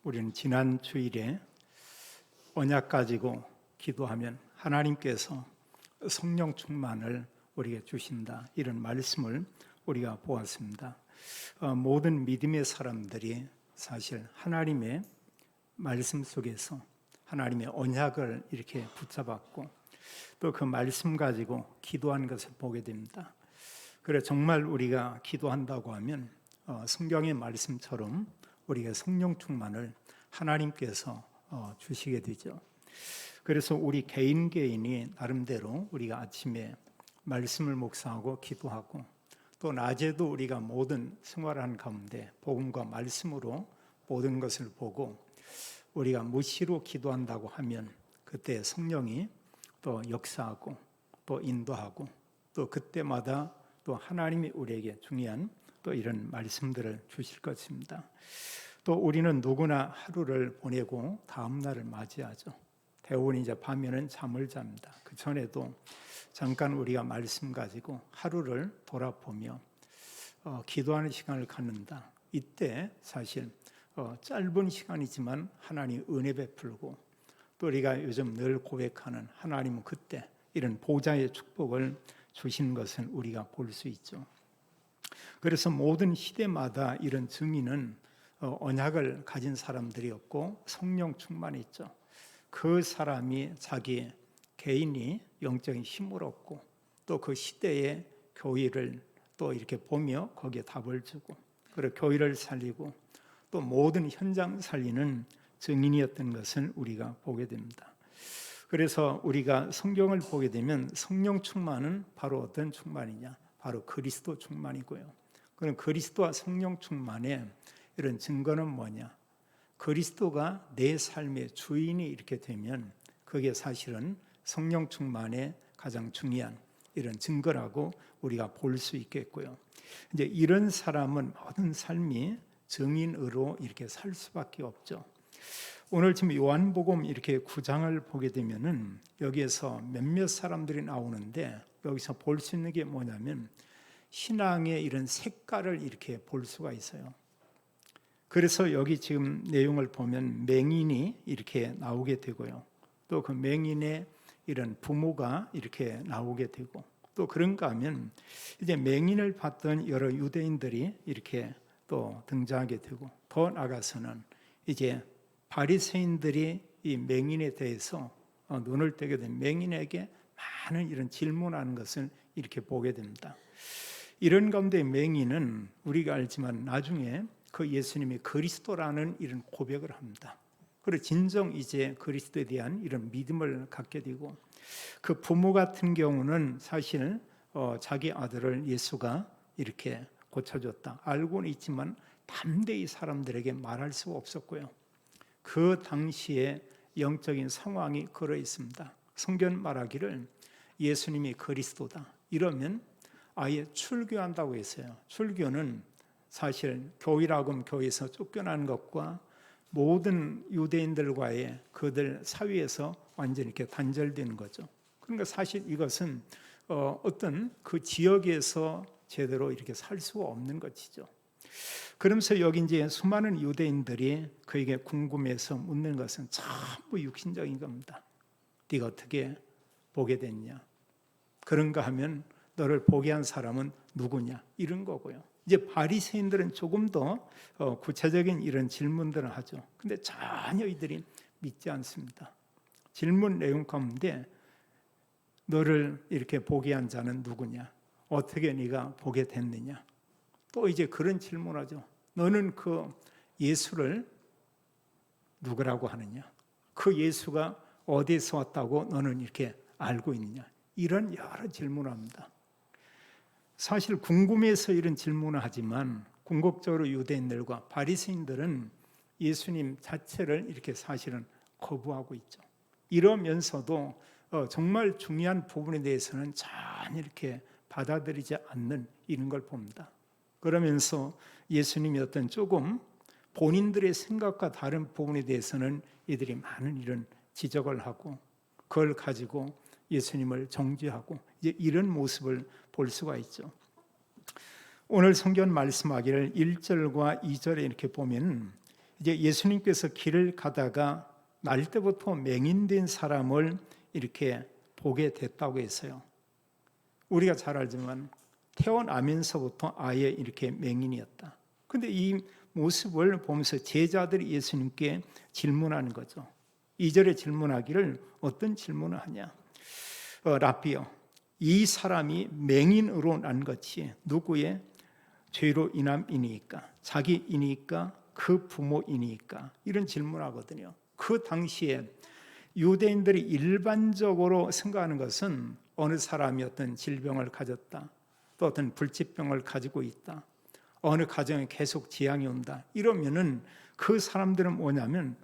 우리는 지난 주일에 언약 가지고 기도하면 하나님께서 성령 충만을 우리에게 주신다, 이런 말씀을 우리가 보았습니다. 모든 믿음의 사람들이 사실 하나님의 말씀 속에서 하나님의 언약을 이렇게 붙잡았고 또 그 말씀 가지고 기도한 것을 보게 됩니다. 그래서 정말 우리가 기도한다고 하면 성경의 말씀처럼 우리가 성령 충만을 하나님께서 주시게 되죠. 그래서 우리 개인이 나름대로 우리가 아침에 말씀을 묵상하고 기도하고 또 낮에도 우리가 모든 생활하는 가운데 복음과 말씀으로 모든 것을 보고 우리가 무시로 기도한다고 하면 그때 성령이 또 역사하고 또 인도하고 또 그때마다 또 하나님이 우리에게 중요한 또 이런 말씀들을 주실 것입니다. 또 우리는 누구나 하루를 보내고 다음 날을 맞이하죠. 대부분 이제 밤에는 잠을 잡니다. 그 전에도 잠깐 우리가 말씀 가지고 하루를 돌아보며 기도하는 시간을 갖는다. 이때 사실 짧은 시간이지만 하나님 은혜 베풀고 또 우리가 요즘 늘 고백하는 하나님은 그때 이런 보좌의 축복을 주신 것을 우리가 볼 수 있죠. 그래서 모든 시대마다 이런 증인은 언약을 가진 사람들이었고 성령 충만이 있죠. 그 사람이 자기 개인이 영적인 힘을 얻고 또 그 시대의 교회를 또 이렇게 보며 거기에 답을 주고 그리고 교회를 살리고 또 모든 현장 살리는 증인이었던 것을 우리가 보게 됩니다. 그래서 우리가 성경을 보게 되면 성령 충만은 바로 어떤 충만이냐? 바로 그리스도 충만이고요. 그럼 그리스도와 성령 충만의 이런 증거는 뭐냐? 그리스도가 내 삶의 주인이 이렇게 되면 그게 사실은 성령 충만의 가장 중요한 이런 증거라고 우리가 볼 수 있겠고요. 이제 이런 사람은 모든 삶이 증인으로 이렇게 살 수밖에 없죠. 오늘 지금 요한복음 이렇게 9장을 보게 되면은 여기에서 몇몇 사람들이 나오는데 여기서 볼 수 있는 게 뭐냐면 신앙의 이런 색깔을 이렇게 볼 수가 있어요. 그래서 여기 지금 내용을 보면 맹인이 이렇게 나오게 되고요. 또 그 맹인의 이런 부모가 이렇게 나오게 되고 또 그런가 하면 이제 맹인을 봤던 여러 유대인들이 이렇게 또 등장하게 되고 더 나아가서는 이제 바리새인들이 이 맹인에 대해서 눈을 뜨게 된 맹인에게 많은 이런 질문하는 것을 이렇게 보게 됩니다. 이런 가운데 맹인은 우리가 알지만 나중에 그 예수님이 그리스도라는 이런 고백을 합니다. 그리고 진정 이제 그리스도에 대한 이런 믿음을 갖게 되고 그 부모 같은 경우는 사실 자기 아들을 예수가 이렇게 고쳐줬다 알고는 있지만 담대히 사람들에게 말할 수 없었고요. 그 당시에 영적인 상황이 걸어 있습니다. 성경 말하기를 예수님이 그리스도다 이러면 아예 출교한다고 했어요. 출교는 사실 교회라고 하면 교회에서 쫓겨나는 것과 모든 유대인들과의 그들 사회에서 완전히 이렇게 단절되는 거죠. 그러니까 사실 이것은 어떤 그 지역에서 제대로 이렇게 살 수가 없는 것이죠. 그러면서 여기 이제 수많은 유대인들이 그에게 궁금해서 묻는 것은 전부 육신적인 겁니다. 네가 어떻게 보게 됐냐? 그런가 하면 너를 보게 한 사람은 누구냐? 이런 거고요. 이제 바리새인들은 조금 더 구체적인 이런 질문들을 하죠. 근데 전혀 이들이 믿지 않습니다. 질문 내용 가운데 너를 이렇게 보게 한 자는 누구냐? 어떻게 네가 보게 됐느냐? 또 이제 그런 질문하죠. 너는 그 예수를 누구라고 하느냐? 그 예수가 어디에서 왔다고 너는 이렇게 알고 있느냐? 이런 여러 질문을 합니다. 사실 궁금해서 이런 질문을 하지만 궁극적으로 유대인들과 바리새인들은 예수님 자체를 이렇게 사실은 거부하고 있죠. 이러면서도 정말 중요한 부분에 대해서는 전혀 이렇게 받아들이지 않는 이런 걸 봅니다. 그러면서 예수님이 어떤 조금 본인들의 생각과 다른 부분에 대해서는 이들이 많은 이런 지적을 하고 그걸 가지고 예수님을 정죄하고 이제 이런 모습을 볼 수가 있죠. 오늘 성경 말씀하기를 1절과 2절에 이렇게 보면 이제 예수님께서 길을 가다가 날 때부터 맹인된 사람을 이렇게 보게 됐다고 했어요. 우리가 잘 알지만 태어나면서부터 아예 이렇게 맹인이었다. 근데 이 모습을 보면서 제자들이 예수님께 질문하는 거죠. 2절에 질문하기를 어떤 질문을 하냐? 랍비여, 이 사람이 맹인으로 난 것이 누구의 죄로 인함이니까? 자기이니까? 그 부모이니까? 이런 질문하거든요. 그 당시에 유대인들이 일반적으로 생각하는 것은 어느 사람이 어떤 질병을 가졌다, 또 어떤 불치병을 가지고 있다, 어느 가정에 계속 재앙이 온다, 이러면은 그 사람들은 뭐냐면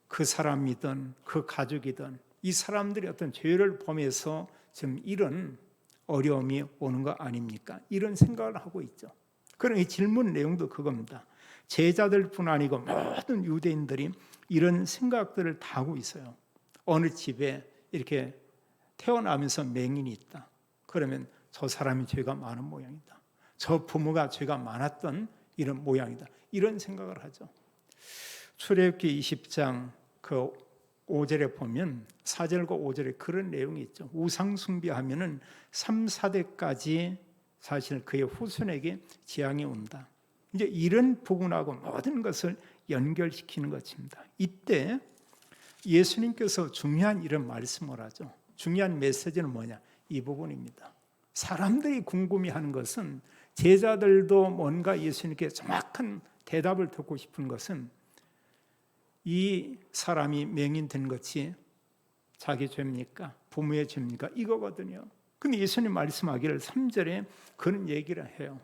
그 사람이든 그 가족이든 이 사람들이 어떤 죄를 범해서 지금 이런 어려움이 오는 거 아닙니까? 이런 생각을 하고 있죠. 그런 이 질문 내용도 그겁니다. 제자들뿐 아니고 모든 유대인들이 이런 생각들을 다 하고 있어요. 어느 집에 이렇게 태어나면서 맹인이 있다. 그러면 저 사람이 죄가 많은 모양이다. 저 부모가 죄가 많았던 이런 모양이다. 이런 생각을 하죠. 출애굽기 20장 그 5절에 보면 4절과 5절에 그런 내용이 있죠. 우상 숭배하면은 3, 4대까지 사실 그의 후손에게 재앙이 온다. 이제 이런 부분하고 모든 것을 연결시키는 것입니다. 이때 예수님께서 중요한 이런 말씀을 하죠. 중요한 메시지는 뭐냐? 이 부분입니다. 사람들이 궁금해하는 것은, 제자들도 뭔가 예수님께 정확한 대답을 듣고 싶은 것은 이 사람이 맹인된 것이 자기 죄입니까? 부모의 죄입니까? 이거거든요. 근데 예수님 말씀하기를 3절에 그런 얘기를 해요.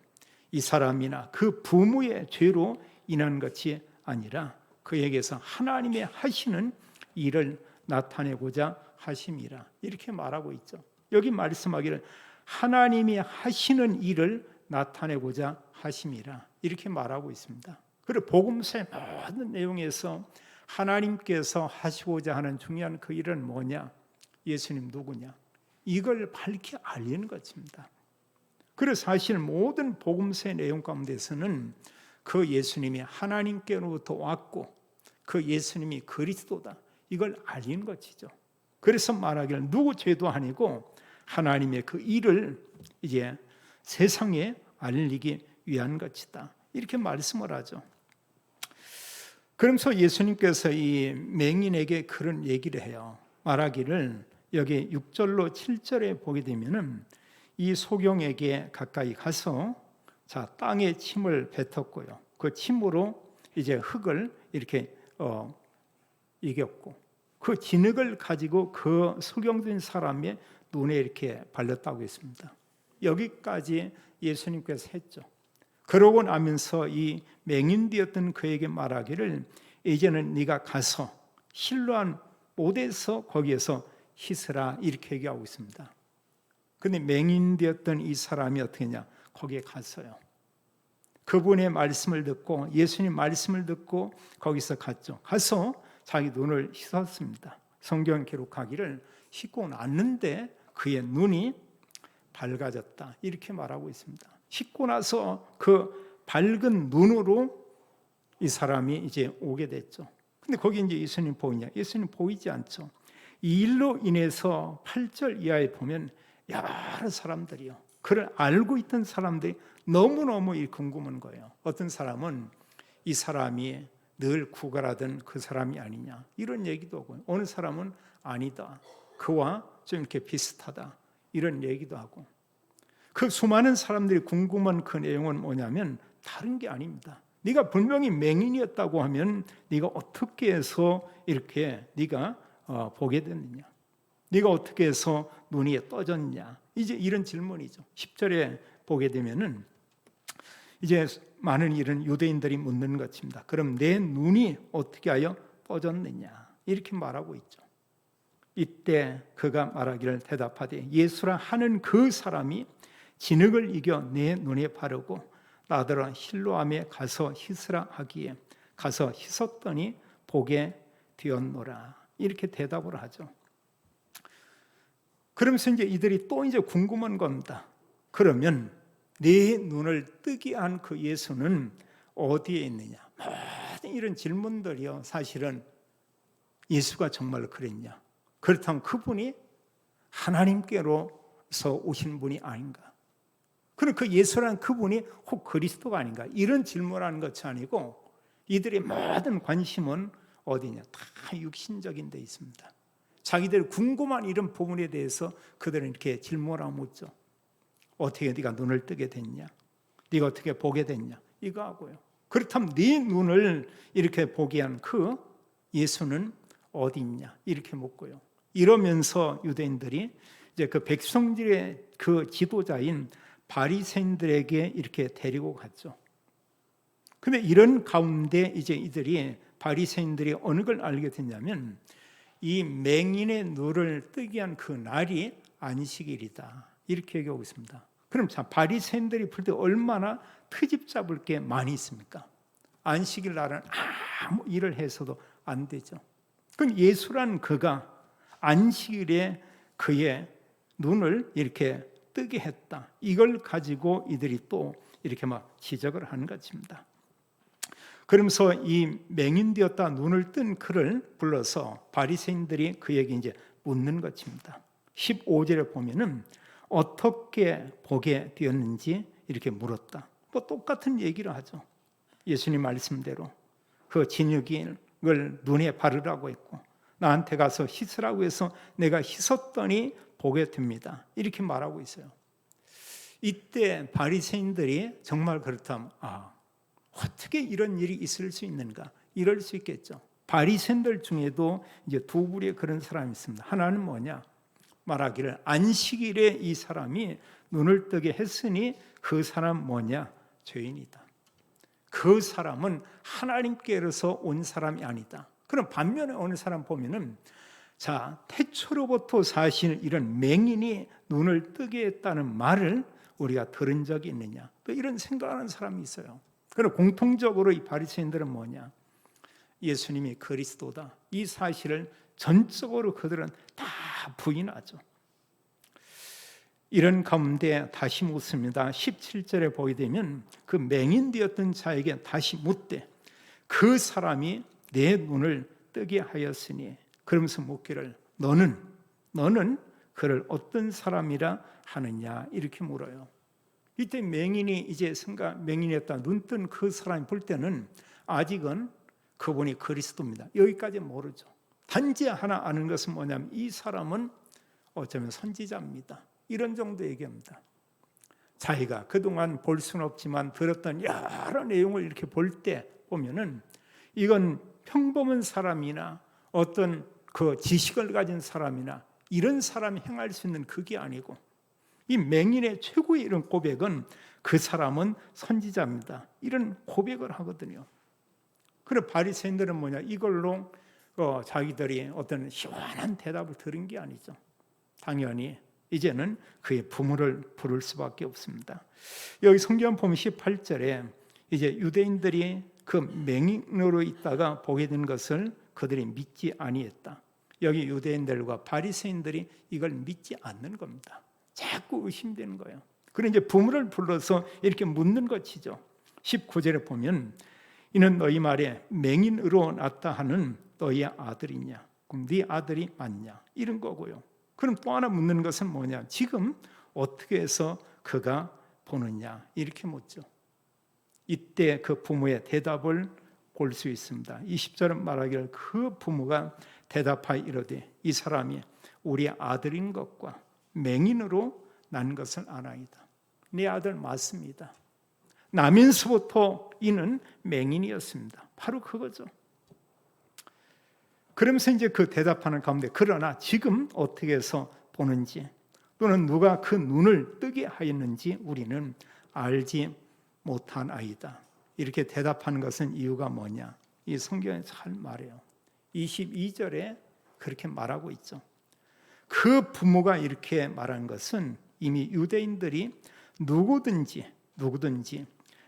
이 사람이나 그 부모의 죄로 인한 것이 아니라 그에게서 하나님의 하시는 일을 나타내고자 하심이라, 이렇게 말하고 있죠. 여기 말씀하기를 하나님이 하시는 일을 나타내고자 하심이라, 이렇게 말하고 있습니다. 그리고 복음서의 모든 내용에서 하나님께서 하시고자 하는 중요한 그 일은 뭐냐? 예수님 누구냐? 이걸 밝히 알리는 것입니다. 그래서 사실 모든 복음서의 내용 가운데서는 그 예수님이 하나님께로부터 왔고 그 예수님이 그리스도다, 이걸 알리는 것이죠. 그래서 말하기를 누구 죄도 아니고 하나님의 그 일을 이제 세상에 알리기 위한 것이다, 이렇게 말씀을 하죠. 그러면서 예수님께서 이 맹인에게 그런 얘기를 해요. 말하기를 여기 6절로 7절에 보게 되면은 이 소경에게 가까이 가서 자 땅에 침을 뱉었고요. 그 침으로 이제 흙을 이렇게 이겼고 그 진흙을 가지고 그 소경된 사람의 눈에 이렇게 발렸다고 했습니다. 여기까지 예수님께서 했죠. 그러고 나면서 이 맹인되었던 그에게 말하기를 이제는 네가 가서 실로암 못에서 거기에서 씻으라, 이렇게 얘기하고 있습니다. 근데 맹인되었던 이 사람이 어떻게 했냐? 거기에 갔어요. 그분의 말씀을 듣고 예수님 말씀을 듣고 거기서 갔죠. 가서 자기 눈을 씻었습니다. 성경 기록하기를 씻고 났는데 그의 눈이 밝아졌다, 이렇게 말하고 있습니다. 씻고 나서 그 밝은 눈으로 이 사람이 이제 오게 됐죠. 근데 거기 이제 예수님 보이냐? 예수님 보이지 않죠. 이 일로 인해서 8절 이하에 보면 여러 사람들이요, 그를 알고 있던 사람들이 너무너무 궁금한 거예요. 어떤 사람은 이 사람이 늘 구걸하던 그 사람이 아니냐, 이런 얘기도 하고, 어느 사람은 아니다, 그와 좀 이렇게 비슷하다, 이런 얘기도 하고. 그 수많은 사람들이 궁금한 그 내용은 뭐냐면 다른 게 아닙니다. 네가 분명히 맹인이었다고 하면 네가 어떻게 해서 이렇게 네가 보게 됐느냐, 네가 어떻게 해서 눈이 떠졌냐, 이제 이런 질문이죠. 10절에 보게 되면은 이제 많은 이런 유대인들이 묻는 것입니다. 그럼 내 눈이 어떻게 하여 떠졌느냐, 이렇게 말하고 있죠. 이때 그가 말하기를 대답하되 예수라 하는 그 사람이 진흙을 이겨 내 눈에 바르고 나더러 실로암에 가서 씻으라 하기에 가서 씻었더니 보게 되었노라, 이렇게 대답을 하죠. 그러면서 이제 이들이 또 이제 궁금한 겁니다. 그러면 내 눈을 뜨게 한 그 예수는 어디에 있느냐? 이런 질문들이요, 사실은 예수가 정말 그랬냐? 그렇다면 그분이 하나님께로서 오신 분이 아닌가? 그럼 그 예수라는 그분이 혹 그리스도가 아닌가? 이런 질문하는 것이 아니고 이들의 모든 관심은 어디냐? 다 육신적인 데 있습니다. 자기들 궁금한 이런 부분에 대해서 그들은 이렇게 질문하고 묻죠. 어떻게 네가 눈을 뜨게 됐냐? 네가 어떻게 보게 됐냐? 이거 하고요. 그렇다면 네 눈을 이렇게 보게 한 그 예수는 어디 있냐? 이렇게 묻고요. 이러면서 유대인들이 이제 그 백성들의 그 지도자인 바리새인들에게 이렇게 데리고 갔죠. 근데 이런 가운데 이제 이들이 바리새인들이 어느 걸 알게 됐냐면 이 맹인의 눈을 뜨게 한 그 날이 안식일이다. 이렇게 얘기하고 있습니다. 그럼 자, 바리새인들이 볼 때 얼마나 트집 잡을 게 많이 있습니까? 안식일 날은 아무 일을 해서도 안 되죠. 그럼 예수란 그가 안식일에 그의 눈을 이렇게 뜨게 했다. 이걸 가지고 이들이 또 이렇게 막 지적을 하는 것입니다. 그러면서 이 맹인되었다 눈을 뜬 그를 불러서 바리새인들이 그에게 이제 묻는 것입니다. 15절에 보면은 어떻게 보게 되었는지 이렇게 물었다. 뭐 똑같은 얘기를 하죠. 예수님 말씀대로 그 진흙을 눈에 바르라고 했고 나한테 가서 씻으라고 해서 내가 씻었더니 보게 됩니다. 이렇게 말하고 있어요. 이때 바리새인들이 정말 그렇다면 어떻게 이런 일이 있을 수 있는가? 이럴 수 있겠죠. 바리새인들 중에도 이제 두 부류의 그런 사람이 있습니다. 하나는 뭐냐? 말하기를 안식일에 이 사람이 눈을 뜨게 했으니 그 사람 뭐냐? 죄인이다. 그 사람은 하나님께로서 온 사람이 아니다. 그럼 반면에 어느 사람 보면은 자, 태초로부터 사실 이런 맹인이 눈을 뜨게 했다는 말을 우리가 들은 적이 있느냐? 또 이런 생각하는 사람이 있어요. 그럼 공통적으로 이 바리새인들은 뭐냐? 예수님이 그리스도다. 이 사실을 전적으로 그들은 다 부인하죠. 이런 가운데 다시 묻습니다. 17절에 보게 되면 그 맹인되었던 자에게 다시 묻되 그 사람이 내 눈을 뜨게 하였으니 그러면서 묻기를 너는 그를 어떤 사람이라 하느냐 이렇게 물어요. 이때 맹인이 이제 맹인이었다 눈 뜬 그 사람이 볼 때는 아직은 그분이 그리스도입니다. 여기까지 모르죠. 단지 하나 아는 것은 뭐냐면 이 사람은 어쩌면 선지자입니다. 이런 정도 얘기합니다. 자기가 그동안 볼 수는 없지만 들었던 여러 내용을 이렇게 볼 때 보면은 이건 평범한 사람이나 어떤 그 지식을 가진 사람이나 이런 사람이 행할 수 있는 그게 아니고 이 맹인의 최고의 이런 고백은 그 사람은 선지자입니다. 이런 고백을 하거든요. 그래 바리새인들은 뭐냐? 이걸로 자기들이 어떤 시원한 대답을 들은 게 아니죠. 당연히 이제는 그의 부모를 부를 수밖에 없습니다. 여기 성경 보면 18절에 이제 유대인들이 그 맹인으로 있다가 보게 된 것을 그들이 믿지 아니했다. 여기 유대인들과 바리새인들이 이걸 믿지 않는 겁니다. 자꾸 의심되는 거예요. 그래 이제 부모를 불러서 이렇게 묻는 것이죠. 19절에 보면 이는 너희 말에 맹인으로 났다 하는 너희의 아들이냐? 그럼 네 아들이 맞냐? 이런 거고요. 그럼 또 하나 묻는 것은 뭐냐? 지금 어떻게 해서 그가 보느냐? 이렇게 묻죠. 이때 그 부모의 대답을 볼 수 있습니다. 20절은 말하기를 그 부모가 대답하여 이르되 이 사람이 우리 아들인 것과 맹인으로 난 것을 아나이다. 네 아들 맞습니다. 나면서부터 이는 맹인이었습니다. 바로 그거죠. 그러면서 이제 그 대답하는 가운데 그러나 지금 어떻게 해서 보는지 또는 누가 그 눈을 뜨게 하였는지 우리는 알지 못한 아이다. 이렇게 대답하는 것은 이유가 뭐냐? 이 성경에 잘 말해요. 22절에 그렇게 말하고 있죠. 그 부모가 이렇게 말한 것은 이미 유대인들이 누구든지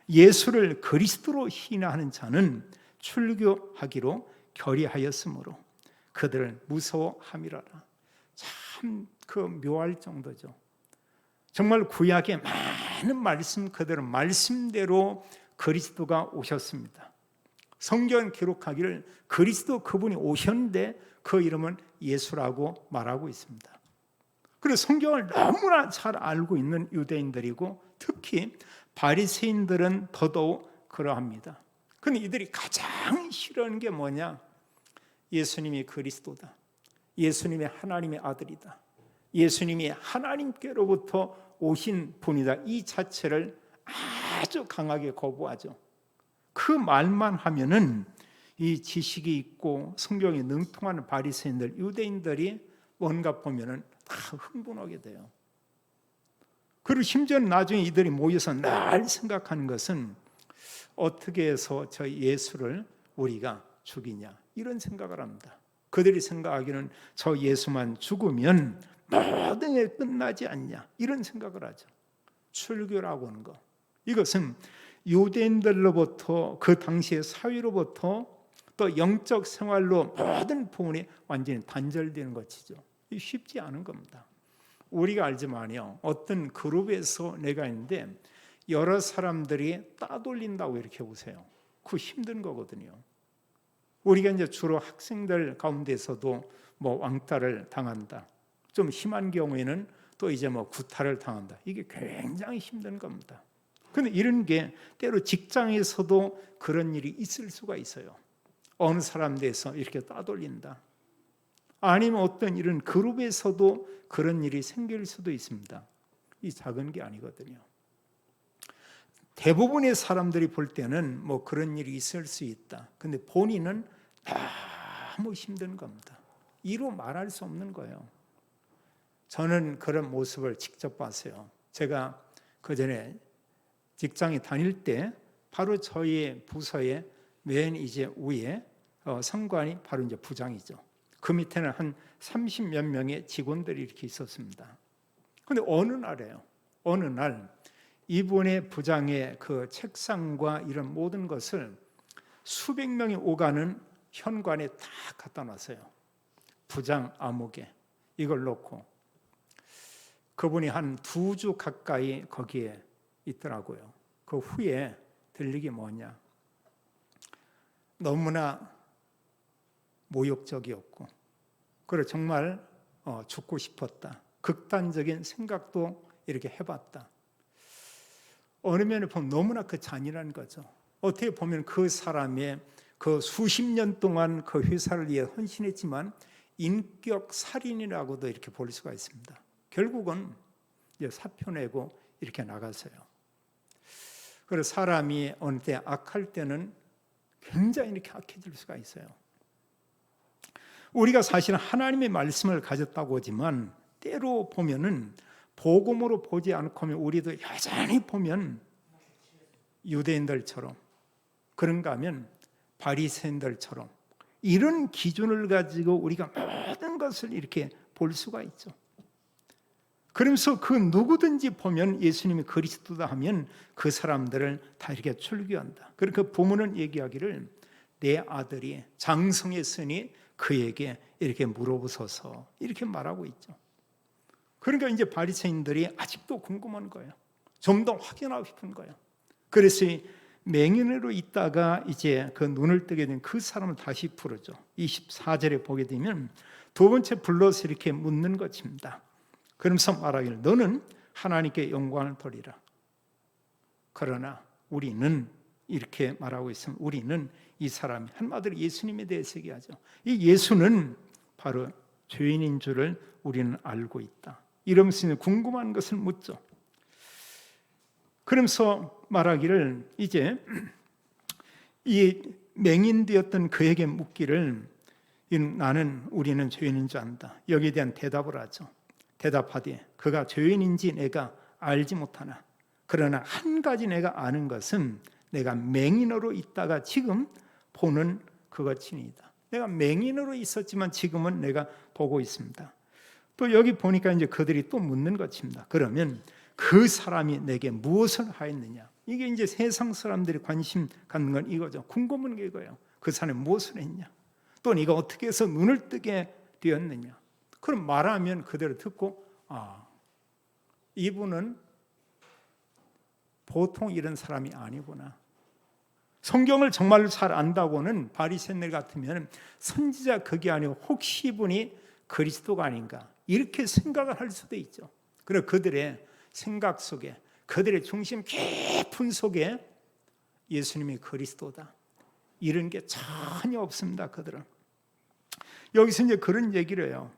예수를 그리스도로 시인하는 자는 출교하기로 결의하였으므로 그들을 무서워함이라라. 참 그 묘할 정도죠. 정말 구약의 많은 말씀 그대로 말씀대로 그리스도가 오셨습니다. 성경 기록하기를 그리스도 그분이 오셨는데 그 이름은 예수라고 말하고 있습니다. 그래서 성경을 너무나 잘 알고 있는 유대인들이고 특히 바리새인들은 더더욱 그러합니다. 근데 이들이 가장 싫어하는 게 뭐냐? 예수님이 그리스도다. 예수님이 하나님의 아들이다. 예수님이 하나님께로부터 오신 분이다. 이 자체를 아주 강하게 거부하죠. 그 말만 하면은 이 지식이 있고 성경에 능통하는 바리새인들, 유대인들이 뭔가 보면은 다 흥분하게 돼요. 그리고 심지어 나중에 이들이 모여서 날 생각하는 것은 어떻게 해서 저 예수를 우리가 죽이냐 이런 생각을 합니다. 그들이 생각하기는 저 예수만 죽으면 모든 게 끝나지 않냐 이런 생각을 하죠. 출교라고 하는 거, 이것은 유대인들로부터 그 당시의 사회로부터 또 영적 생활로 모든 부분이 완전히 단절되는 것이죠. 쉽지 않은 겁니다. 우리가 알지만요, 어떤 그룹에서 내가 있는데 여러 사람들이 따돌린다고 이렇게 보세요. 그거 힘든 거거든요. 우리가 이제 주로 학생들 가운데서도 뭐 왕따를 당한다, 좀 심한 경우에는 또 이제 뭐 구타를 당한다. 이게 굉장히 힘든 겁니다. 근데 이런 게 때로 직장에서도 그런 일이 있을 수가 있어요. 어느 사람 대해서 이렇게 따돌린다. 아니면 어떤 이런 그룹에서도 그런 일이 생길 수도 있습니다. 이 작은 게 아니거든요. 대부분의 사람들이 볼 때는 뭐 그런 일이 있을 수 있다. 근데 본인은 너무 힘든 겁니다. 이로 말할 수 없는 거예요. 저는 그런 모습을 직접 봤어요. 제가 그전에 직장에 다닐 때 바로 저희 부서의 맨 이제 위에 상관이 바로 이제 부장이죠. 그 밑에는 한 30몇 명의 직원들이 이렇게 있었습니다. 근데 어느 날에요. 어느 날 이분의 부장의 그 책상과 이런 모든 것을 수백 명이 오가는 현관에 다 갖다 놨어요. 부장 암흑에 이걸 놓고 그분이 한 2주 가까이 거기에 있더라고요. 그 후에 들리기 뭐냐? 너무나 모욕적이었고, 그리고 정말 죽고 싶었다. 극단적인 생각도 이렇게 해봤다. 어느 면에 보면 너무나 그 잔인한 거죠. 어떻게 보면 그 사람의 그 수십 년 동안 그 회사를 위해 헌신했지만 인격 살인이라고도 이렇게 볼 수가 있습니다. 결국은 이제 사표 내고 이렇게 나갔어요. 그래서 사람이 어느 때 악할 때는 굉장히 이렇게 악해질 수가 있어요. 우리가 사실 하나님의 말씀을 가졌다고 하지만 때로 보면은 복음으로 보지 않고면 우리도 여전히 보면 유대인들처럼, 그런가 하면 바리새인들처럼 이런 기준을 가지고 우리가 모든 것을 이렇게 볼 수가 있죠. 그러면서 그 누구든지 보면 예수님이 그리스도다 하면 그 사람들을 다 이렇게 출교한다. 그러니까 부모는 얘기하기를 내 아들이 장성했으니 그에게 이렇게 물어보소서 이렇게 말하고 있죠. 그러니까 이제 바리새인들이 아직도 궁금한 거예요. 좀 더 확인하고 싶은 거예요. 그래서 맹인으로 있다가 이제 그 눈을 뜨게 된 그 사람을 다시 부르죠. 24절에 보게 되면 두 번째 불러서 이렇게 묻는 것입니다. 그러면서 말하기를 너는 하나님께 영광을 돌리라. 그러나 우리는 이렇게 말하고 있으면 우리는 이 사람이 한마디로 예수님에 대해서 얘기하죠. 이 예수는 바로 죄인인 줄을 우리는 알고 있다. 이러면서 궁금한 것을 묻죠. 그러면서 말하기를 이제 이 맹인되었던 그에게 묻기를 우리는 죄인인 줄 안다. 여기에 대한 대답을 하죠. 대답하되 그가 죄인인지 내가 알지 못하나 그러나 한 가지 내가 아는 것은 내가 맹인으로 있다가 지금 보는 그것이니이다. 내가 맹인으로 있었지만 지금은 내가 보고 있습니다. 또 여기 보니까 이제 그들이 또 묻는 것입니다. 그러면 그 사람이 내게 무엇을 하였느냐? 이게 이제 세상 사람들이 관심 갖는 건 이거죠. 궁금한 게 이거예요. 그 사람이 무엇을 했냐? 또 네가 어떻게 해서 눈을 뜨게 되었느냐? 그럼 말하면 그대로 듣고 이분은 보통 이런 사람이 아니구나. 성경을 정말로 잘 안다고는 바리새인들 같으면 선지자 그게 아니고 혹시 이분이 그리스도가 아닌가 이렇게 생각을 할 수도 있죠. 그리고 그들의 생각 속에, 그들의 중심 깊은 속에 예수님이 그리스도다 이런 게 전혀 없습니다. 그들은 여기서 이제 그런 얘기를 해요.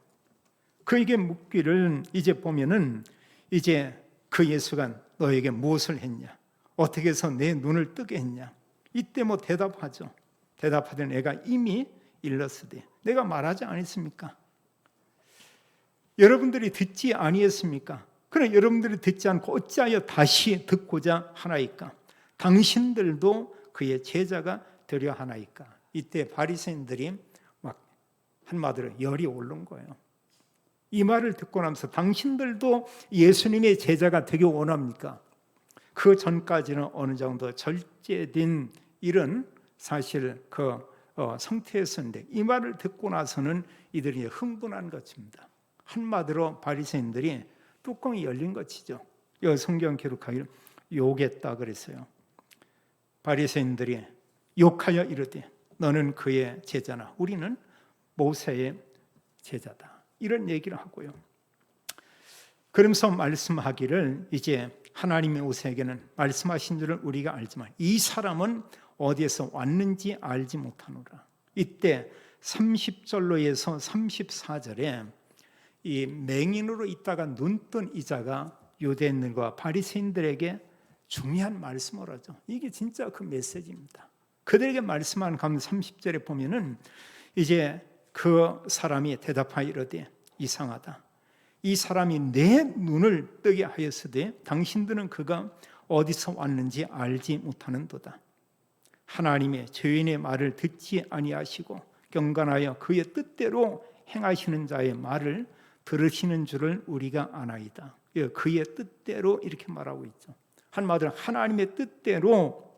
그에게 묻기를 이제 보면은 이제 그 예수가 너에게 무엇을 했냐, 어떻게 해서 내 눈을 뜨게 했냐. 이때 뭐 대답하죠. 대답하되 내가 이미 일렀으되 내가 말하지 않았습니까? 여러분들이 듣지 아니했습니까? 그러나 여러분들이 듣지 않고 어찌하여 다시 듣고자 하나이까? 당신들도 그의 제자가 되려 하나이까? 이때 바리새인들이 막 한마디로 열이 오른 거예요. 이 말을 듣고 나면서 당신들도 예수님의 제자가 되기 원합니까? 그 전까지는 어느 정도 절제된 이런 사실 그 상태였었는데 이 말을 듣고 나서는 이들이 흥분한 것입니다. 한마디로 바리새인들이 뚜껑이 열린 것이죠. 여기 성경 기록하기를 욕했다 그랬어요. 바리새인들이 욕하여 이르되 너는 그의 제자나 우리는 모세의 제자다 이런 얘기를 하고요. 그러면서 말씀하기를 이제 하나님의 모세에게는 말씀하신 줄을 우리가 알지만 이 사람은 어디에서 왔는지 알지 못하노라. 이때 30절로에서 34절에 이 맹인으로 있다가 눈뜬 이자가 유대인들과 바리새인들에게 중요한 말씀을 하죠. 이게 진짜 그 메시지입니다. 그들에게 말씀하는 가운데 30절에 보면은 이제 그 사람이 대답하여 이르되 이상하다. 이 사람이 내 눈을 뜨게 하였으되 당신들은 그가 어디서 왔는지 알지 못하는도다. 하나님의 죄인의 말을 듣지 아니하시고 경건하여 그의 뜻대로 행하시는 자의 말을 들으시는 줄을 우리가 아나이다. 그의 뜻대로 이렇게 말하고 있죠. 한마디로 하나님의 뜻대로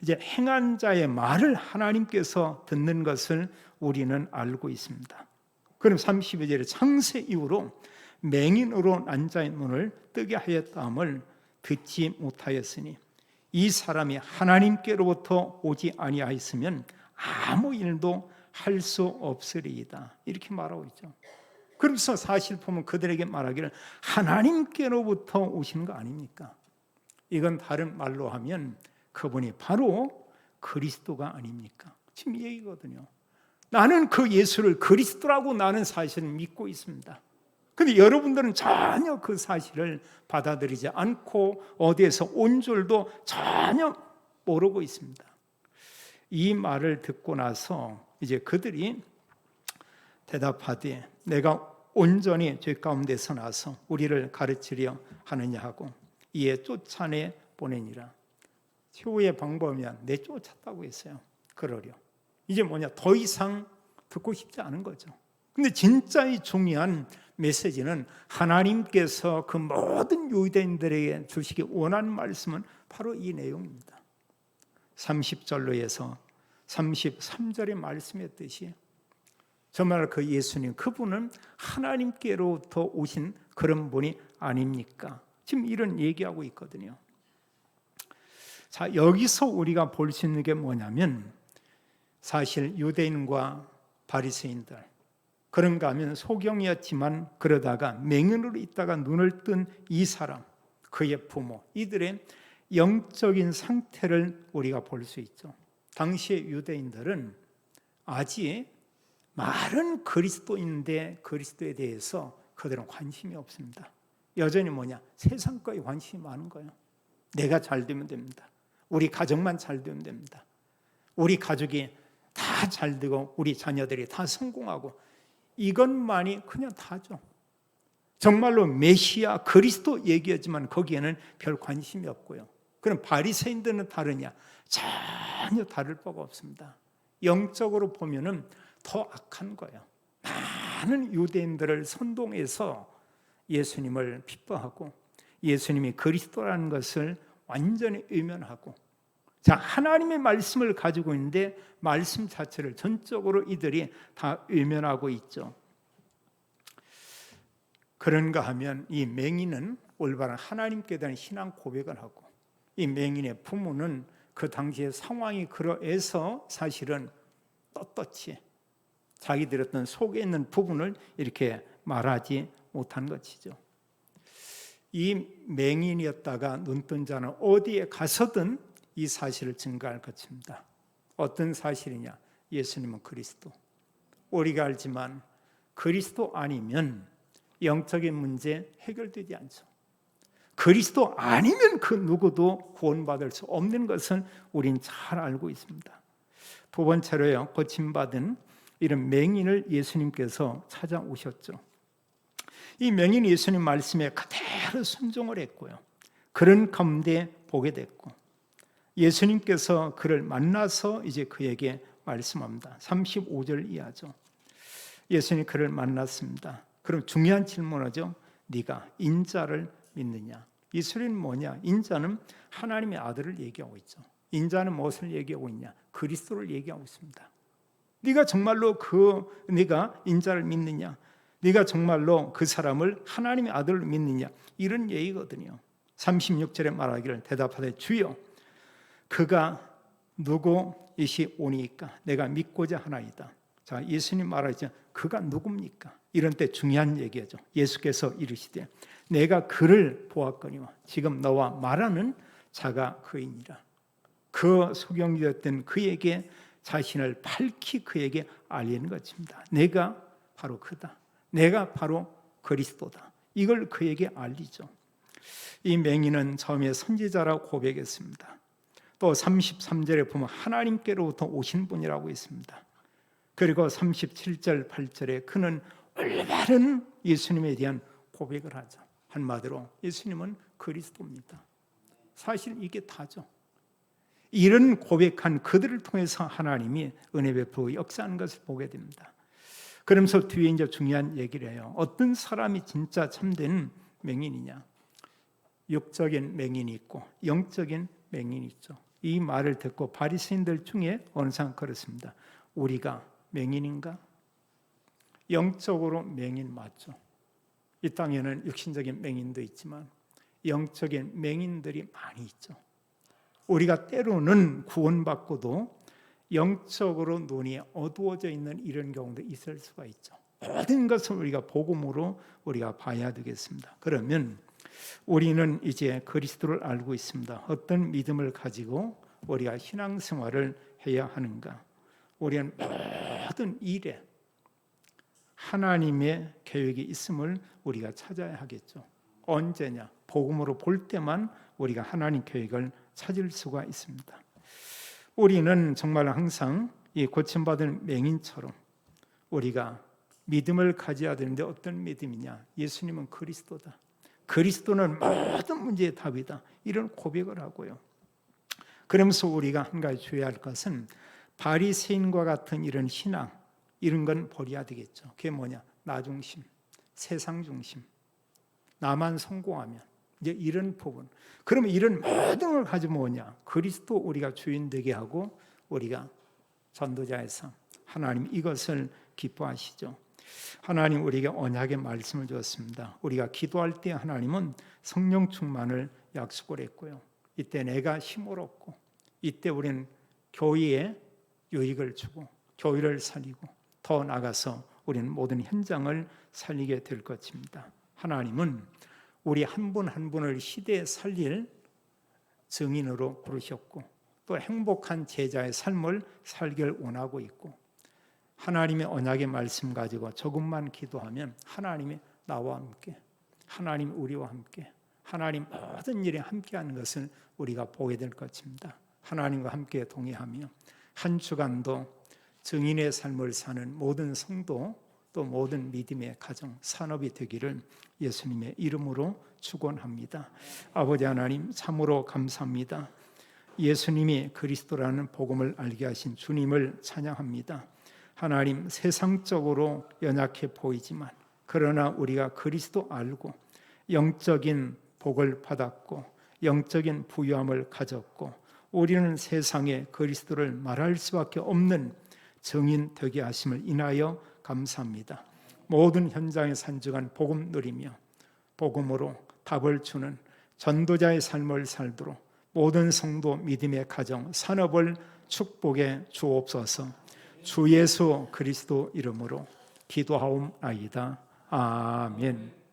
이제 행한 자의 말을 하나님께서 듣는 것을 우리는 알고 있습니다. 그럼 32절에 창세 이후로 맹인으로 난 자의 눈을 뜨게 하였다함을 듣지 못하였으니 이 사람이 하나님께로부터 오지 아니하였으면 아무 일도 할 수 없으리이다 이렇게 말하고 있죠. 그래서 사실 보면 그들에게 말하기를 하나님께로부터 오시는 거 아닙니까? 이건 다른 말로 하면 그분이 바로 그리스도가 아닙니까? 지금 이 얘기거든요. 나는 그 예수를 그리스도라고 나는 사실을 믿고 있습니다. 그런데 여러분들은 전혀 그 사실을 받아들이지 않고 어디에서 온 줄도 전혀 모르고 있습니다. 이 말을 듣고 나서 이제 그들이 대답하되 내가 온전히 죄 가운데서 나서 우리를 가르치려 하느냐 하고 이에 쫓아내 보내니라. 최후의 방법이면 내쫓았다고 했어요. 그러려. 이제 뭐냐, 더 이상 듣고 싶지 않은 거죠. 근데 진짜 이 중요한 메시지는 하나님께서 그 모든 유대인들에게 주시기 원하는 말씀은 바로 이 내용입니다. 30절로 해서 33절의 말씀했듯이 정말 그 예수님, 그분은 하나님께로부터 오신 그런 분이 아닙니까? 지금 이런 얘기하고 있거든요. 자, 여기서 우리가 볼 수 있는 게 뭐냐면 사실 유대인과 바리새인들, 그런가 하면 소경이었지만 그러다가 맹인으로 있다가 눈을 뜬 이 사람, 그의 부모, 이들의 영적인 상태를 우리가 볼 수 있죠. 당시의 유대인들은 아직 말은 그리스도인데 그리스도에 대해서 그들은 관심이 없습니다. 여전히 뭐냐, 세상 거에 관심이 많은 거예요. 내가 잘 되면 됩니다. 우리 가정만 잘 되면 됩니다. 우리 가족이 다 잘 되고 우리 자녀들이 다 성공하고 이것만이 그냥 다죠. 정말로 메시아 그리스도 얘기하지만 거기에는 별 관심이 없고요. 그럼 바리새인들은 다르냐? 전혀 다를 바가 없습니다. 영적으로 보면은 더 악한 거예요. 많은 유대인들을 선동해서 예수님을 핍박하고 예수님이 그리스도라는 것을 완전히 외면하고, 자, 하나님의 말씀을 가지고 있는데 말씀 자체를 전적으로 이들이 다 외면하고 있죠. 그런가 하면 이 맹인은 올바른 하나님께 대한 신앙 고백을 하고 이 맹인의 부모는 그 당시의 상황이 그러해서 사실은 떳떳이 자기들 어떤 속에 있는 부분을 이렇게 말하지 못한 것이죠. 이 맹인이었다가 눈뜬 자는 어디에 가서든 이 사실을 증거할 것입니다. 어떤 사실이냐? 예수님은 그리스도. 우리가 알지만 그리스도 아니면 영적인 문제 해결되지 않죠. 그리스도 아니면 그 누구도 구원받을 수 없는 것은 우린 잘 알고 있습니다. 두 번째로요, 고침받은 이런 맹인을 예수님께서 찾아오셨죠. 이 맹인이 예수님 말씀에 그대로 순종을 했고요. 그런 가운데 보게 됐고, 예수님께서 그를 만나서 이제 그에게 말씀합니다. 35절 이하죠. 예수님이 그를 만났습니다. 그럼 중요한 질문하죠. 네가 인자를 믿느냐? 이 소리는 뭐냐? 인자는 하나님의 아들을 얘기하고 있죠. 인자는 무엇을 얘기하고 있냐? 그리스도를 얘기하고 있습니다. 네가 정말로 네가 인자를 믿느냐? 네가 정말로 그 사람을 하나님의 아들로 믿느냐? 이런 얘기거든요. 36절에 말하기를 대답하되 주여 그가 누구이시오니까 내가 믿고자 하나이다. 자, 예수님 말하죠. 그가 누굽니까? 이런 때 중요한 얘기죠. 예수께서 이르시되 내가 그를 보았거니와 지금 너와 말하는 자가 그이니라. 그 소경이었던 그에게 자신을 밝히 그에게 알리는 것입니다. 내가 바로 그다. 내가 바로 그리스도다. 이걸 그에게 알리죠. 이 맹인은 처음에 선지자라고 고백했습니다. 또 33절에 보면 하나님께로부터 오신 분이라고 있습니다. 그리고 37절 8절에 그는 올바른 예수님에 대한 고백을 하죠. 한마디로 예수님은 그리스도입니다. 사실 이게 다죠. 이런 고백한 그들을 통해서 하나님이 은혜 베푸고 역사하는 것을 보게 됩니다. 그러면서 뒤에 이제 중요한 얘기를 해요. 어떤 사람이 진짜 참된 맹인이냐? 육적인 맹인이 있고 영적인 맹인이 있죠. 이 말을 듣고 바리새인들 중에 어느 사람 그렇습니다. 우리가 맹인인가? 영적으로 맹인 맞죠. 이 땅에는 육신적인 맹인도 있지만 영적인 맹인들이 많이 있죠. 우리가 때로는 구원받고도 영적으로 눈이 어두워져 있는 이런 경우도 있을 수가 있죠. 모든 것을 우리가 복음으로 우리가 봐야 되겠습니다. 그러면 우리는 이제 그리스도를 알고 있습니다. 어떤 믿음을 가지고 우리가 신앙생활을 해야 하는가? 우리는 모든 일에 하나님의 계획이 있음을 우리가 찾아야 하겠죠. 언제냐? 복음으로 볼 때만 우리가 하나님 계획을 찾을 수가 있습니다. 우리는 정말 항상 이 고침받은 맹인처럼 우리가 믿음을 가져야 되는데 어떤 믿음이냐? 예수님은 그리스도다. 그리스도는 모든 문제의 답이다. 이런 고백을 하고요. 그러면서 우리가 한 가지 주의할 것은 바리새인과 같은 이런 신앙, 이런 건 버려야 되겠죠. 그게 뭐냐? 나 중심, 세상 중심, 나만 성공하면 이제 이런 부분. 그러면 이런 모든 걸 가지고 뭐냐? 그리스도 우리가 주인 되게 하고 우리가 전도자의 삶, 하나님 이것을 기뻐하시죠. 하나님 우리에게 언약의 말씀을 주었습니다. 우리가 기도할 때 하나님은 성령 충만을 약속을 했고요. 이때 내가 힘을 얻고 이때 우리는 교회에 유익을 주고 교회를 살리고 더 나아가서 우리는 모든 현장을 살리게 될 것입니다. 하나님은 우리 한 분 한 분을 시대에 살릴 증인으로 부르셨고 또 행복한 제자의 삶을 살기를 원하고 있고 하나님의 언약의 말씀 가지고 조금만 기도하면 하나님이 나와 함께, 하나님 우리와 함께, 하나님 모든 일에 함께하는 것을 우리가 보게 될 것입니다. 하나님과 함께 동의하며 한 주간도 증인의 삶을 사는 모든 성도 또 모든 믿음의 가정, 산업이 되기를 예수님의 이름으로 축원합니다. 아버지 하나님 참으로 감사합니다. 예수님이 그리스도라는 복음을 알게 하신 주님을 찬양합니다. 하나님 세상적으로 연약해 보이지만 그러나 우리가 그리스도 알고 영적인 복을 받았고 영적인 부유함을 가졌고 우리는 세상에 그리스도를 말할 수밖에 없는 증인 되게 하심을 인하여 감사합니다. 모든 현장에 산증한 복음 누리며 복음으로 답을 주는 전도자의 삶을 살도록 모든 성도 믿음의 가정 산업을 축복해 주옵소서. 주 예수 그리스도 이름으로 기도하옵나이다. 아멘.